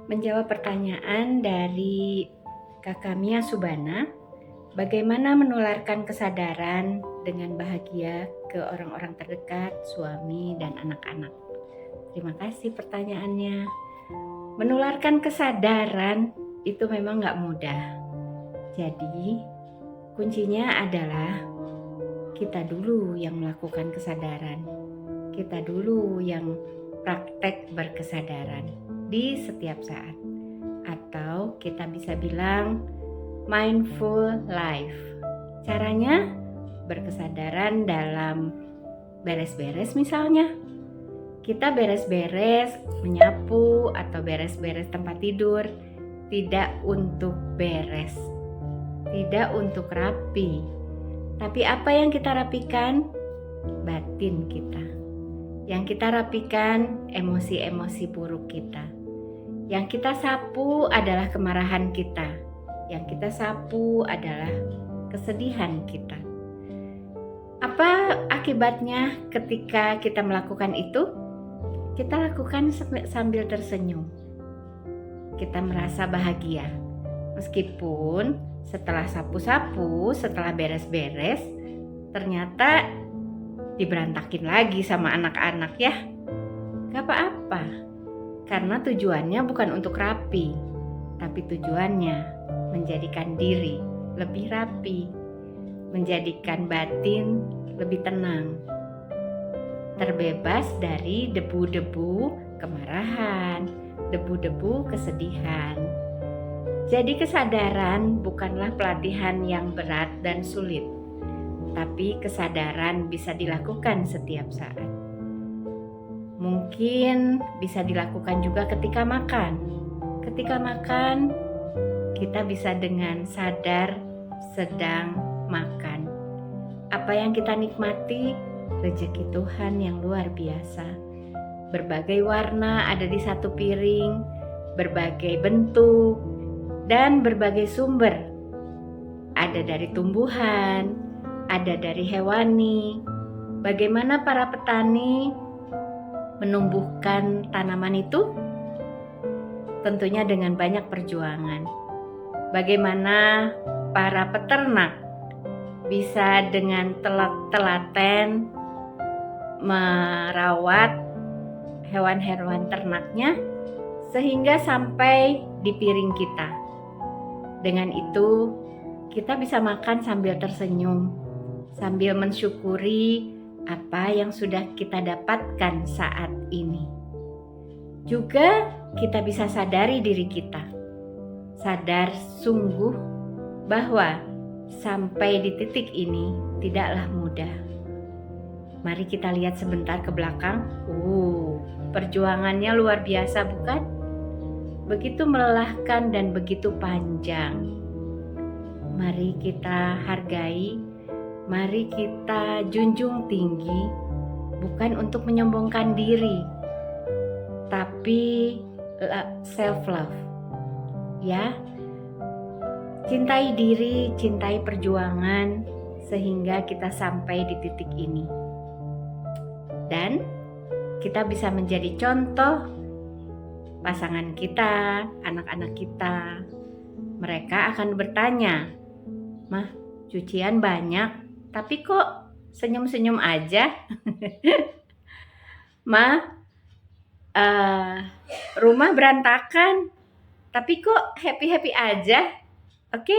menjawab pertanyaan dari Kakak Mia Subana, bagaimana menularkan kesadaran dengan bahagia ke orang-orang terdekat, suami, dan anak-anak. Terima kasih pertanyaannya. Menularkan kesadaran itu memang nggak mudah. Jadi, kuncinya adalah kita dulu yang melakukan kesadaran. Kita dulu yang praktek berkesadaran di setiap saat. Atau kita bisa bilang mindful life. Caranya berkesadaran dalam beres-beres misalnya. Kita beres-beres, menyapu atau beres-beres tempat tidur tidak untuk beres, tidak untuk rapi. Tapi apa yang kita rapikan? Batin kita. Yang kita rapikan emosi-emosi buruk kita. Yang kita sapu adalah kemarahan kita. Yang kita sapu adalah kesedihan kita. Apa akibatnya ketika kita melakukan itu? Kita lakukan sambil tersenyum. Kita merasa bahagia. Meskipun setelah sapu-sapu, setelah beres-beres, ternyata diberantakin lagi sama anak-anak ya. Gak apa-apa, karena tujuannya bukan untuk rapi, tapi tujuannya menjadikan diri lebih rapi, menjadikan batin lebih tenang, terbebas dari debu-debu kemarahan, debu-debu kesedihan. Jadi kesadaran bukanlah pelatihan yang berat dan sulit, tapi kesadaran bisa dilakukan setiap saat. Mungkin bisa dilakukan juga ketika makan. Ketika makan, kita bisa dengan sadar sedang makan. Apa yang kita nikmati, rezeki Tuhan yang luar biasa. Berbagai warna ada di satu piring, berbagai bentuk, dan berbagai sumber. Ada dari tumbuhan, ada dari hewani. Bagaimana para petani menumbuhkan tanaman itu? Tentunya dengan banyak perjuangan. Bagaimana para peternak bisa dengan telaten merawat hewan-hewan ternaknya sehingga sampai di piring kita. Dengan itu, kita bisa makan sambil tersenyum, sambil mensyukuri apa yang sudah kita dapatkan saat ini. Juga kita bisa sadari diri kita, sadar sungguh bahwa sampai di titik ini tidaklah mudah. Mari kita lihat sebentar ke belakang. Perjuangannya luar biasa bukan? Begitu melelahkan dan begitu panjang. Mari kita hargai, mari kita junjung tinggi, bukan untuk menyombongkan diri, tapi self-love. Ya, cintai diri, cintai perjuangan, sehingga kita sampai di titik ini. Dan kita bisa menjadi contoh pasangan kita, anak-anak kita. Mereka akan bertanya, "Mah, cucian banyak, tapi kok senyum-senyum aja?" "Mah, rumah berantakan, tapi kok happy-happy aja?" Oke?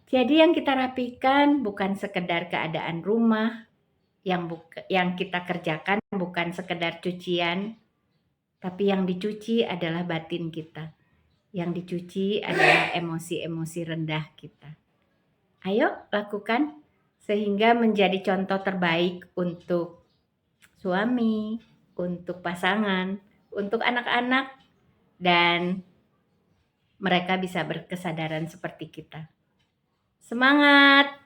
Jadi yang kita rapikan bukan sekedar keadaan rumah, yang kita kerjakan bukan sekedar cucian, tapi yang dicuci adalah batin kita. Yang dicuci adalah emosi-emosi rendah kita. Ayo lakukan sehingga menjadi contoh terbaik untuk suami, untuk pasangan, untuk anak-anak, dan mereka bisa berkesadaran seperti kita. Semangat!